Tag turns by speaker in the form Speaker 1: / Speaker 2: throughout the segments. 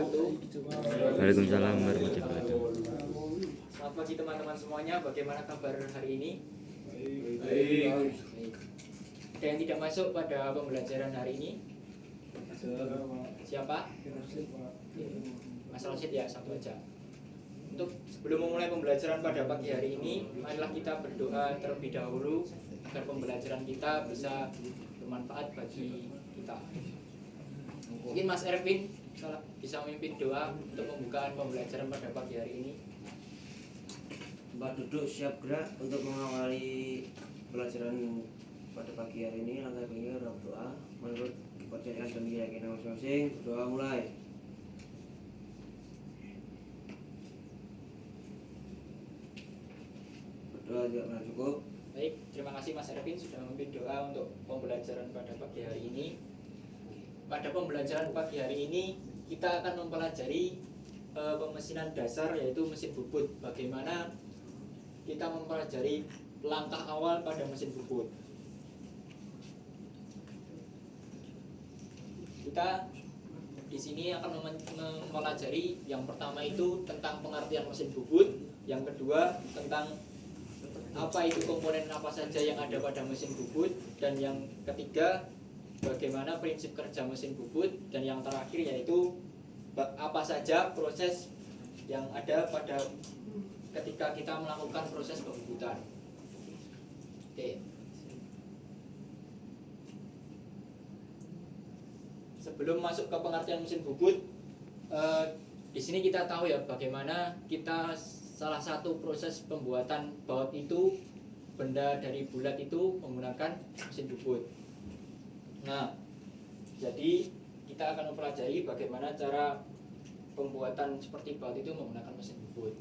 Speaker 1: wabarakatuh.
Speaker 2: Waalaikumsalam warahmatullahi wabarakatuh.
Speaker 1: Selamat pagi teman-teman semuanya. Bagaimana kabar hari ini?
Speaker 3: Baik.
Speaker 1: Ada yang tidak masuk pada pembelajaran hari ini? Siapa? Mas Rosid ya, satu aja. Untuk sebelum memulai pembelajaran pada pagi hari ini, marilah kita berdoa terlebih dahulu agar pembelajaran kita bisa bermanfaat bagi kita. Mungkin Mas Erwin bisa memimpin doa untuk pembukaan pembelajaran pada pagi hari ini.
Speaker 3: Mbak duduk siap gerak untuk mengawali pelajaran pada pagi hari ini. Langkah baiknya berdoa menurut kepercayaan dan keyakinan masing-masing. Berdoa mulai. Berdoa tidak pernah cukup.
Speaker 1: Baik, terima kasih Mas Erwin sudah memimpin doa untuk pembelajaran pada pagi hari ini. Pada pembelajaran pagi hari ini kita akan mempelajari pemesinan dasar, yaitu mesin bubut. Bagaimana kita mempelajari langkah awal pada mesin bubut. Kita di sini akan mempelajari yang pertama itu tentang pengertian mesin bubut, yang kedua tentang apa itu komponen apa saja yang ada pada mesin bubut, dan yang ketiga bagaimana prinsip kerja mesin bubut, dan yang terakhir yaitu apa saja proses yang ada pada ketika kita melakukan proses pembubutan. Oke. Sebelum masuk ke pengertian mesin bubut, di sini kita tahu ya bagaimana kita salah satu proses pembuatan baut itu, benda dari bulat itu menggunakan mesin bubut. Nah, jadi kita akan mempelajari bagaimana cara pembuatan seperti baut itu menggunakan mesin bubut.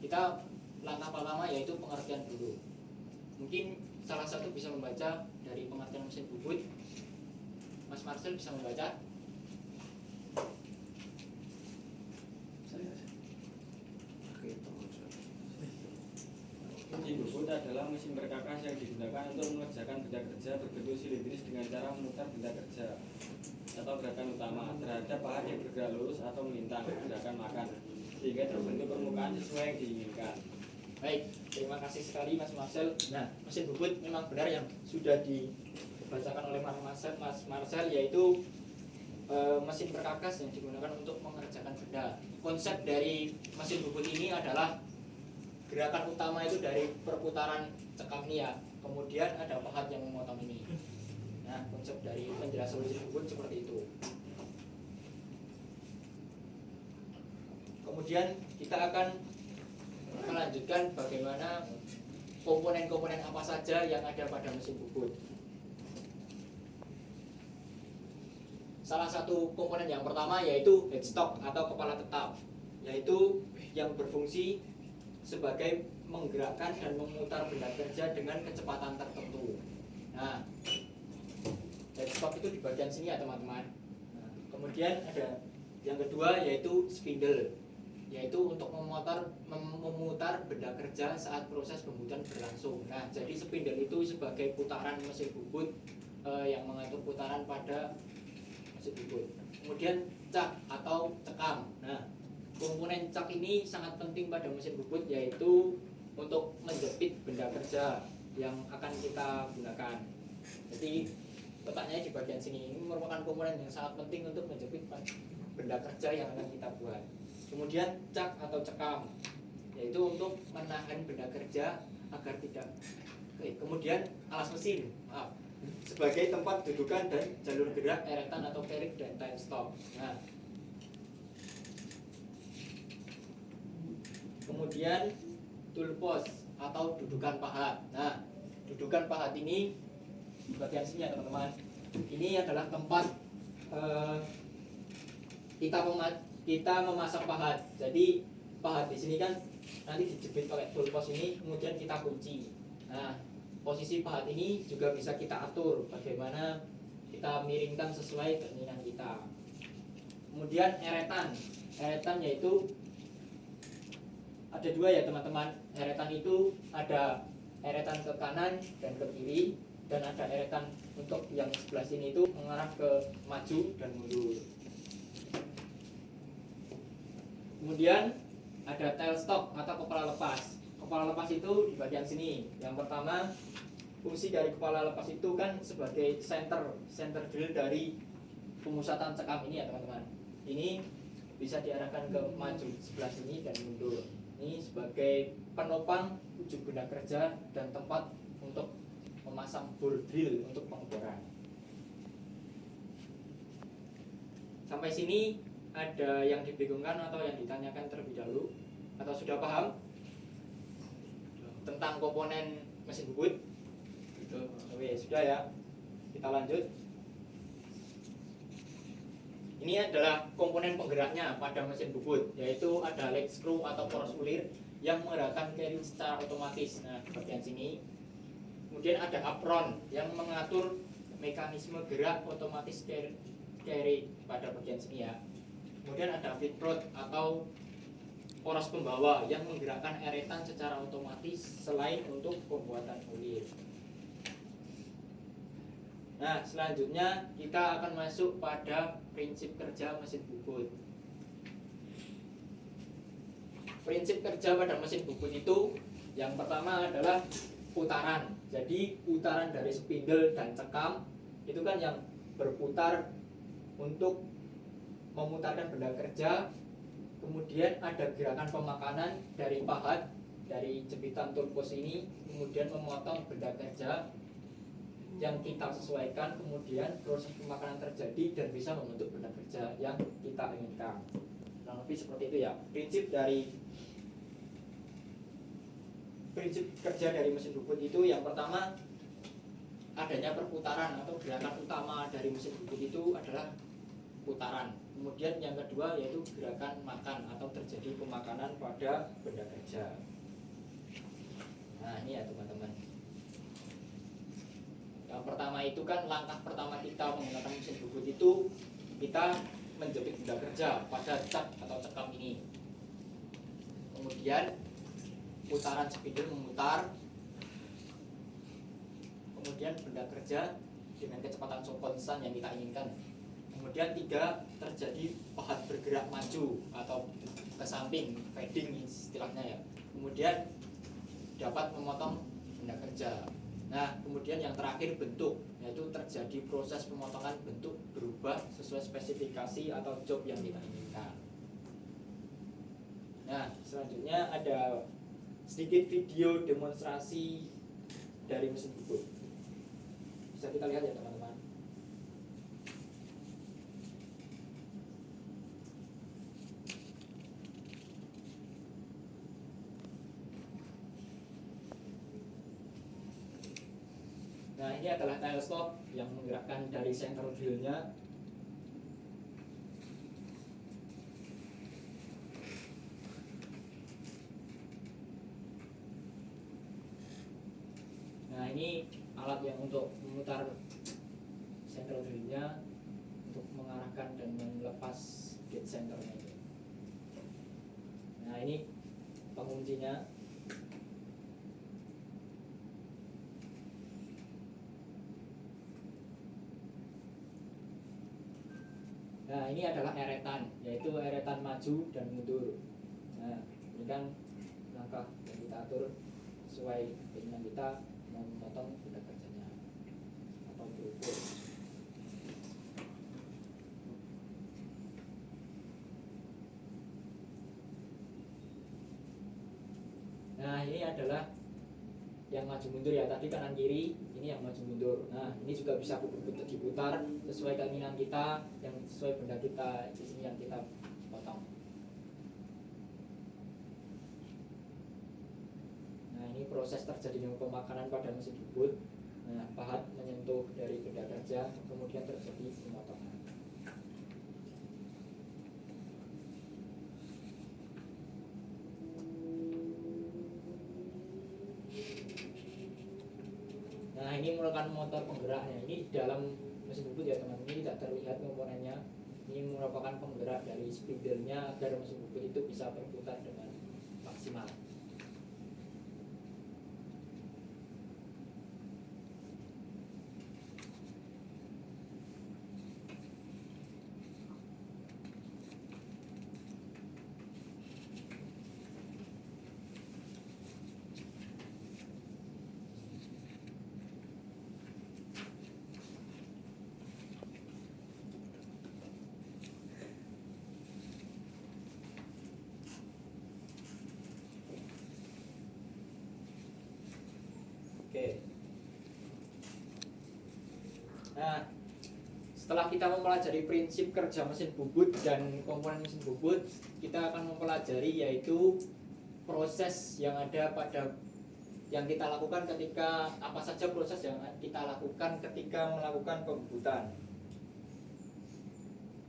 Speaker 1: Kita langkah pertama yaitu pengertian dulu. Mungkin salah satu bisa membaca dari pengertian mesin bubut. Mas Marcel bisa membaca?
Speaker 4: Mesin bubut adalah mesin perkakas yang digunakan untuk mengerjakan benda kerja berbentuk silindris dengan cara memutar benda kerja atau gerakan utama terhadap bahan yang bergerak lurus atau melintang, gerakan makan, sehingga terbentuk permukaan sesuai yang diinginkan.
Speaker 1: Baik, terima kasih sekali Mas Marcel. Nah, mesin bubut memang benar yang sudah dibacakan oleh Mas Marcel, yaitu mesin perkakas yang digunakan untuk mengerjakan benda. Konsep dari mesin bubut ini adalah gerakan utama itu dari perputaran cekam ini ya, kemudian ada pahat yang memotong ini. Nah, konsep dari penjelasan mesin bubut seperti itu. Kemudian kita akan melanjutkan bagaimana komponen-komponen apa saja yang ada pada mesin bubut. Salah satu komponen yang pertama yaitu headstock atau kepala tetap, yaitu yang berfungsi sebagai menggerakkan dan memutar benda kerja dengan kecepatan tertentu. Nah, headstock itu di bagian sini ya teman-teman. Nah, kemudian ada yang kedua yaitu spindle, yaitu untuk memutar benda kerja saat proses pembuatan berlangsung. Nah, jadi spindle itu sebagai putaran mesin bubut yang mengatur putaran pada mesin bubut. Kemudian cak atau cekam. Nah, komponen cak ini sangat penting pada mesin bubut, yaitu untuk menjepit benda kerja yang akan kita gunakan. Jadi letaknya di bagian sini. Ini merupakan komponen yang sangat penting untuk menjepit benda kerja yang akan kita buat. Kemudian cak atau cekam, yaitu untuk menahan benda kerja agar tidak. Kemudian alas mesin, sebagai tempat dudukan dan jalur gerak eretan atau carriage dan time stop. Nah, kemudian tool post atau dudukan pahat. Nah, dudukan pahat ini di bagian sini ya teman-teman. Ini adalah tempat kita memasang pahat. Jadi pahat di sini kan nanti dijepit pakai tool post ini, kemudian kita kunci. Nah, posisi pahat ini juga bisa kita atur bagaimana kita miringkan sesuai keinginan kita. Kemudian eretan yaitu ada dua ya teman-teman. Eretan itu ada eretan ke kanan dan ke kiri, dan ada eretan untuk yang sebelah sini itu mengarah ke maju dan mundur. Kemudian ada tailstock atau kepala lepas. Kepala lepas itu di bagian sini. Yang pertama, fungsi dari kepala lepas itu kan sebagai center drill dari pemusatan cekam ini ya teman-teman. Ini bisa diarahkan ke maju sebelah sini dan mundur. Ini sebagai penopang ujung benda kerja dan tempat untuk memasang bore drill untuk pengeboran. Sampai sini ada yang dibingungkan atau yang ditanyakan terlebih dahulu atau sudah paham tentang komponen mesin bubut? Oke, sudah ya. Kita lanjut. Ini adalah komponen penggeraknya pada mesin bubut, yaitu ada leg screw atau poros ulir yang menggerakkan carry secara otomatis. Nah, di bagian sini. Kemudian ada apron yang mengatur mekanisme gerak otomatis carry pada bagian sini ya. Kemudian ada feed rod atau poros pembawa yang menggerakkan eretan secara otomatis selain untuk pembuatan ulir. Nah, selanjutnya kita akan masuk pada prinsip kerja mesin bubut. Prinsip kerja pada mesin bubut itu yang pertama adalah putaran. Jadi putaran dari spindle dan cekam itu kan yang berputar untuk memutarkan benda kerja. Kemudian ada gerakan pemakanan dari pahat dari jepitan turpos ini, kemudian memotong benda kerja yang kita sesuaikan, kemudian proses pemakanan terjadi dan bisa membentuk benda kerja yang kita inginkan. Nah, lebih seperti itu ya. Prinsip kerja dari mesin bubut itu yang pertama adanya perputaran atau gerakan utama dari mesin bubut itu adalah putaran. Kemudian yang kedua yaitu gerakan makan atau terjadi pemakanan pada benda kerja. Nah, ini ya teman-teman. Yang pertama itu kan langkah pertama kita menggunakan mesin bubut itu kita menjepit benda kerja pada cat atau cekam ini. Kemudian putaran spindle memutar. Kemudian benda kerja dengan kecepatan konstan yang kita inginkan. Kemudian tiga, terjadi pahat bergerak maju atau ke samping, fading istilahnya ya. Kemudian dapat memotong benda kerja. Nah, kemudian yang terakhir bentuk, yaitu terjadi proses pemotongan bentuk berubah sesuai spesifikasi atau job yang kita inginkan. Nah, selanjutnya ada sedikit video demonstrasi dari mesin bubut. Bisa kita lihat ya teman-teman. Nah, ini adalah teleskop yang menggerakkan dari center drill-nya. Nah, ini alat yang untuk memutar center drill-nya untuk mengarahkan dan melepas gate centernya. Nah, ini penguncinya. Nah, ini adalah eretan, yaitu eretan maju dan mundur. Nah, ini kan langkah yang kita atur sesuai keinginan kita memotong benda kerjanya atau berukur. Nah, ini adalah yang maju mundur ya, tadi kanan kiri, ini yang maju mundur. Nah, ini juga bisa diputar sesuai keinginan kita, yang sesuai benda kita di sini yang kita potong. Nah, ini proses terjadinya pemakanan pada mesin bubut. Nah, pahat menyentuh dari benda kerja, kemudian terjadi pemotongan. Nah, ini merupakan motor penggeraknya. Ini dalam mesin bubut ya teman-teman, ini tidak terlihat komponennya. Ini merupakan penggerak dari spindle-nya agar mesin bubut itu bisa berputar dengan maksimal. Nah, setelah kita mempelajari prinsip kerja mesin bubut dan komponen mesin bubut, kita akan mempelajari yaitu proses yang ada pada yang kita lakukan ketika apa saja proses yang kita lakukan ketika melakukan pembubutan.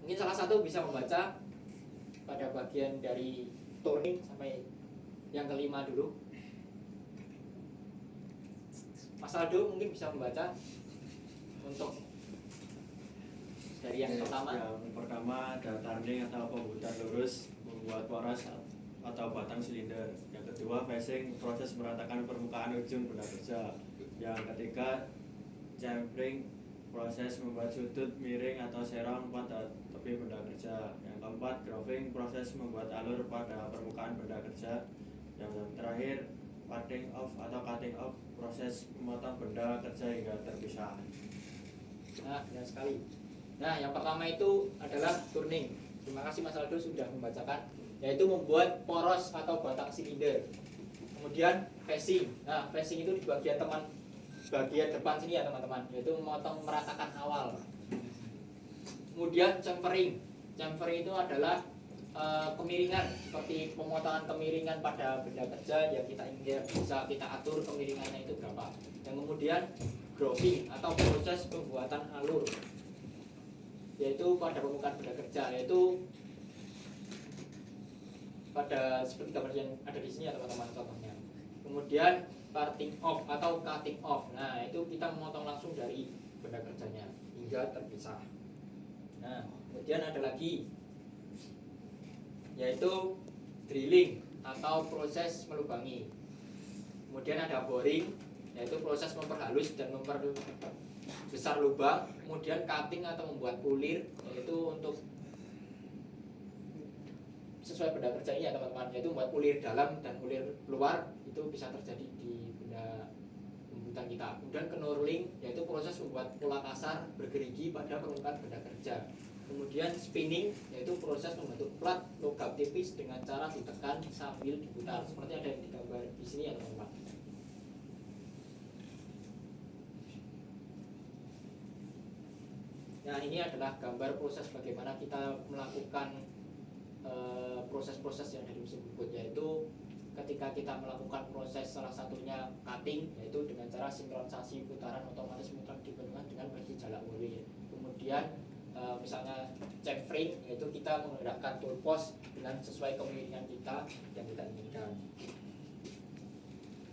Speaker 1: Mungkin salah satu bisa membaca pada bagian dari turning sampai yang kelima dulu. Mas Aldo mungkin bisa membaca untuk dari yang pertama.
Speaker 4: Yang pertama ada turning atau pembubutan lurus, membuat poros atau batang silinder. Yang kedua facing, proses meratakan permukaan ujung benda kerja. Yang ketiga chamfering, proses membuat sudut miring atau serong pada tepi benda kerja. Yang keempat grooving, proses membuat alur pada permukaan benda kerja. Yang terakhir cutting off atau cutting off, proses memotong benda kerja hingga terpisah.
Speaker 1: Nah, benar sekali. Nah, yang pertama itu adalah turning. Terima kasih Mas Aldo sudah membacakan, yaitu membuat poros atau batang silinder. Kemudian facing. Nah, facing itu di bagian depan sini ya teman-teman, yaitu memotong meratakan awal. Kemudian chamfering. Chamfering itu adalah kemiringan, seperti pemotongan kemiringan pada benda kerja yang kita ingin bisa kita atur kemiringannya itu berapa. Yang kemudian grooving atau proses pembuatan alur, yaitu pada permukaan benda kerja, yaitu pada seperti gambar yang ada di sini ya teman-teman contohnya. Kemudian parting off atau cutting off. Nah, itu kita memotong langsung dari benda kerjanya hingga terpisah. Nah, kemudian ada lagi yaitu drilling atau proses melubangi. Kemudian ada boring, yaitu proses memperhalus dan memperbesar lubang. Kemudian cutting atau membuat pulir, yaitu untuk sesuai benda kerja ini ya teman-teman, yaitu membuat pulir dalam dan pulir luar. Itu bisa terjadi di benda pembuatan kita. Kemudian knurling, yaitu proses membuat pola kasar bergerigi pada permukaan benda kerja. Kemudian spinning, yaitu proses membentuk plat logam tipis dengan cara ditekan sambil diputar, seperti ada yang digambar di sini ya teman-teman. Nah, ini adalah gambar proses bagaimana kita melakukan proses-proses yang dari mesin bubut, yaitu ketika kita melakukan proses salah satunya cutting, yaitu dengan cara sinkronisasi putaran otomatis mutlak dibandingkan dengan bagi jalak wheel. Kemudian misalnya chamfering, yaitu kita menggerakkan tool post dengan sesuai kemiringan kita yang kita inginkan.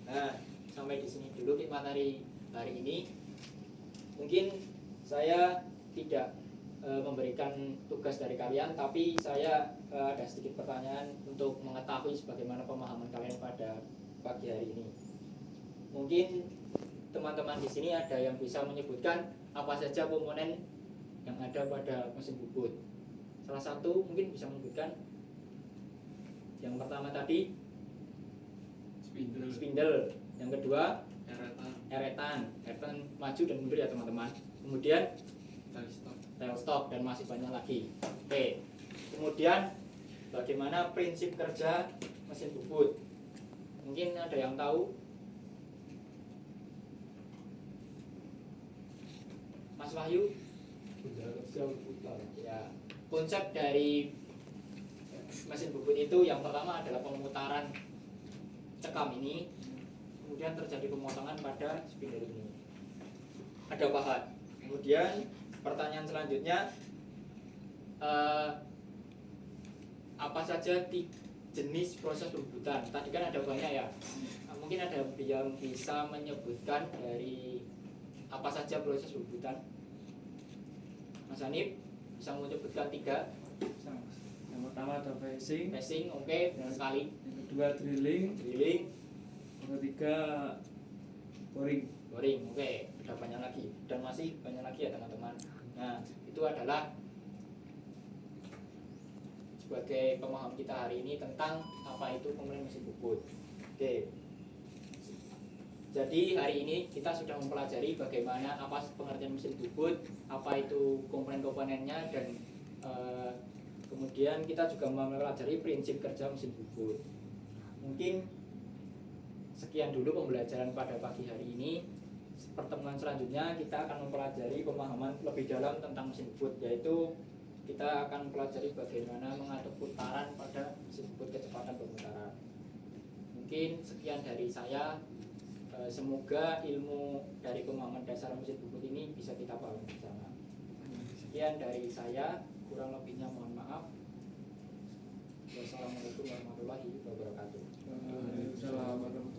Speaker 1: Nah, sampai di sini dulu materi hari ini. Mungkin saya tidak memberikan tugas dari kalian, tapi saya ada sedikit pertanyaan untuk mengetahui sebagaimana pemahaman kalian pada pagi hari ini. Mungkin teman-teman di sini ada yang bisa menyebutkan apa saja komponen yang ada pada mesin bubut. Salah satu mungkin bisa menyebutkan. Yang pertama tadi spindle. Yang kedua eretan maju dan mundur ya teman-teman. Kemudian tail stop dan masih banyak lagi. Oke. Kemudian bagaimana prinsip kerja mesin bubut? Mungkin ada yang tahu? Mas Wahyu? Ya, konsep dari mesin bubut itu yang pertama adalah pemutaran cekam ini, kemudian terjadi pemotongan pada spindle ini. Ada pahat. Kemudian pertanyaan selanjutnya, apa saja jenis proses pembubutan? Tadi kan ada banyak ya. Mungkin ada yang bisa menyebutkan dari apa saja proses pembubutan? Mas Hanif bisa menyebutkan 3.
Speaker 5: Yang pertama ada facing,
Speaker 1: oke, benar sekali.
Speaker 5: yang kedua drilling, yang ketiga boring.
Speaker 1: Oke, ada banyak lagi dan masih banyak lagi ya teman-teman. Nah, itu adalah sebagai pemahaman kita hari ini tentang apa itu komponen mesin bubut. Oke. Jadi hari ini kita sudah mempelajari bagaimana apa pengertian mesin bubut, apa itu komponen-komponennya, dan kemudian kita juga mempelajari prinsip kerja mesin bubut. Mungkin sekian dulu pembelajaran pada pagi hari ini. pertemuan selanjutnya kita akan mempelajari pemahaman lebih dalam tentang mesin booth, yaitu kita akan mempelajari bagaimana mengatur putaran pada mesin booth, kecepatan pemutaran. Mungkin sekian dari saya. Semoga ilmu dari pemahaman dasar mesin booth ini bisa kita pahami bersama. Sekian dari saya, kurang lebihnya mohon maaf. Wassalamualaikum warahmatullahi wabarakatuh.
Speaker 5: Waalaikumsalam warahmatullahi wabarakatuh.